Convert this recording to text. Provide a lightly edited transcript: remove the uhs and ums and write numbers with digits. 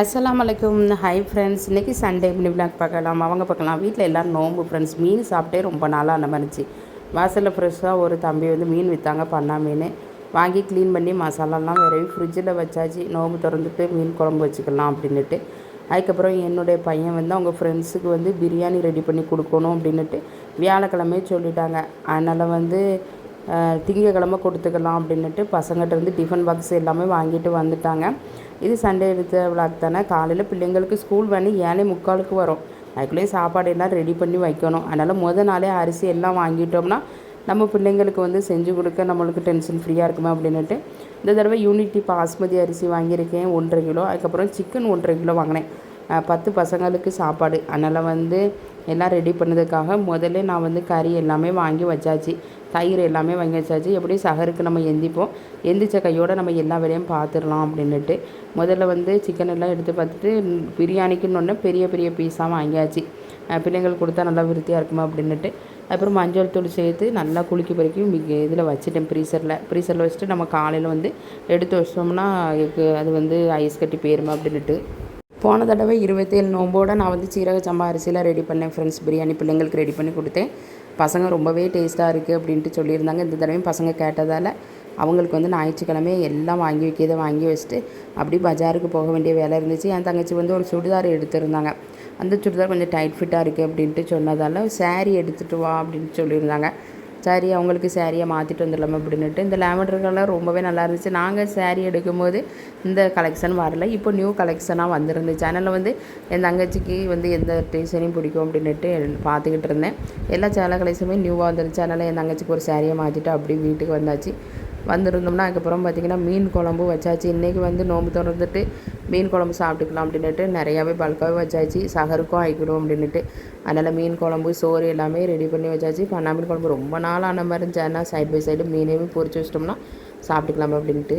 அஸ்ஸலாமு அலைக்கும். Hi friends, இன்றைக்கி சண்டே மினி விளாக் பார்க்கலாம். அவங்க பார்க்கலாம். வீட்டில் எல்லோரும் நோம்பு ஃப்ரெண்ட்ஸ். மீன் சாப்பிட்டே ரொம்ப நாளாக அந்த மாதிரிச்சு. வாசலில் ஃப்ரெஷ்ஷாக ஒரு தம்பி வந்து மீன் விற்றாங்க, பண்ணா மீன் வாங்கி க்ளீன் பண்ணி மசாலாலாம் விரவி ஃப்ரிட்ஜில் வச்சாச்சு. நோம்பு திறந்துட்டு மீன் குழம்பு வச்சுக்கலாம் அப்படின்னுட்டு. அதுக்கப்புறம் என்னுடைய பையன் வந்து அவங்க ஃப்ரெண்ட்ஸுக்கு வந்து பிரியாணி ரெடி பண்ணி கொடுக்கணும் அப்படின்னுட்டு வியாழக்கிழமையே சொல்லிட்டாங்க. அதனால் வந்து திங்கக்கிழமை கொடுத்துக்கலாம் அப்படின்னுட்டு பசங்கிட்ட இருந்து டிஃபன் பாக்ஸ் எல்லாமே வாங்கிட்டு வந்துட்டாங்க. இது சண்டே எடுத்த விளாக் தானே. காலையில் பிள்ளைங்களுக்கு ஸ்கூல் வேணி 7:45 வரும். அதுக்குள்ளேயே சாப்பாடு எல்லாம் ரெடி பண்ணி வைக்கணும். அதனால் நாளே அரிசி எல்லாம் வாங்கிட்டோம்னா நம்ம பிள்ளைங்களுக்கு வந்து செஞ்சு கொடுக்க நம்மளுக்கு டென்ஷன் ஃப்ரீயாக இருக்குமே அப்படின்னுட்டு இந்த தடவை யூனிட்டி பாஸ்மதி அரிசி வாங்கியிருக்கேன் 1.5 கிலோ. அதுக்கப்புறம் சிக்கன் 1.5 கிலோ வாங்கினேன். 10 பசங்களுக்கு சாப்பாடு. அதனால் வந்து எல்லாம் ரெடி பண்ணதுக்காக முதல்ல நான் வந்து கறி எல்லாமே வாங்கி வச்சாச்சு. தயிர் எல்லாமே வாங்கி வச்சாச்சு. எப்படி சஹருக்கு நம்ம எந்திப்போம், எந்திரிச்ச கையோடு நம்ம எல்லா வேலையும் பார்த்துடலாம் அப்படின்னுட்டு முதல்ல வந்து சிக்கன் எல்லாம் எடுத்து பார்த்துட்டு பிரியாணிக்குன்னு ஒன்று பெரிய பெரிய பீஸாக வாங்கியாச்சு. பிள்ளைங்களுக்கு கொடுத்தா நல்லா விருத்தியாக இருக்குமா அப்படின்னுட்டு அப்புறம் மஞ்சள் தூள் சேர்த்து நல்லா குலுக்கி பறிக்கி இதில் வச்சுட்டேன். ஃப்ரீசரில் வச்சுட்டு நம்ம காலையில் வந்து எடுத்து வச்சிட்டோம்னா அது வந்து ஐஸ் கட்டி போயிருமா அப்படின்னுட்டு. போன தடவை 27 நோம்போடு நான் வந்து சீரக சம்பா அரிசியில் ரெடி பண்ணேன் ஃப்ரெண்ட்ஸ். பிரியாணி பிள்ளைங்களுக்கு ரெடி பண்ணி கொடுத்தேன். பசங்க ரொம்பவே டேஸ்ட்டாக இருக்குது அப்படின்ட்டு சொல்லியிருந்தாங்க. இந்த தடவையும் பசங்க கேட்டதால் அவங்களுக்கு வந்து ஞாயிற்றுக்கிழமை எல்லாம் வாங்கி வைக்கிறத வாங்கி வச்சுட்டு அப்படி பஜாருக்கு போக வேண்டிய வேலை இருந்துச்சு. என் தங்கச்சி வந்து ஒரு சுடிதார் எடுத்திருந்தாங்க. அந்த சுடிதார் கொஞ்சம் டைட் ஃபிட்டாக இருக்குது அப்படின்ட்டு சொன்னதால் சாரீ எடுத்துகிட்டு வா அப்படின்ட்டு சொல்லியிருந்தாங்க. சாரீ அவங்களுக்கு சாரியை மாற்றிட்டு வந்துடலாமா அப்படின்ட்டு. இந்த லேவண்டர் கலர் ரொம்பவே நல்லா இருந்துச்சு. நாங்கள் சாரீ எடுக்கும்போது இந்த கலெக்ஷன் வரல, இப்போ நியூ கலெக்ஷனாக வந்துருந்துச்சு. அதனால் வந்து என் தங்கச்சிக்கு வந்து எந்த டிசைனையும் பிடிக்கும் அப்படின்ட்டு பார்த்துக்கிட்டு இருந்தேன். எல்லா சேலை கலெக்ஷனுமே நியூவாக வந்துருந்துச்சு. அதனால் என் தங்கச்சிக்கு ஒரு சாரியை மாற்றிட்டு அப்படி வீட்டுக்கு வந்திருந்தோம்னா அதுக்கப்புறம் பார்த்திங்கன்னா மீன் குழம்பு வச்சாச்சு. இன்றைக்கி வந்து நோம்பு திறந்துட்டு மீன் குழம்பு சாப்பிட்டுக்கலாம் அப்படின்ட்டு நிறையாவே பல்காகவே வச்சாச்சு. சகருக்கும் ஆகிக்கிடும் அப்படின்ட்டு. அதனால் மீன் குழம்பு சோறு எல்லாமே ரெடி பண்ணி வச்சாச்சு. பண்ணா மீன் குழம்பு ரொம்ப நாள் ஆன மாதிரி இருந்துச்சு. ஆனால் சைட் பை சைடு மீனையும் பொரிச்சு வச்சிட்டோம்னா சாப்பிட்டுக்கலாம் அப்படின்ட்டு.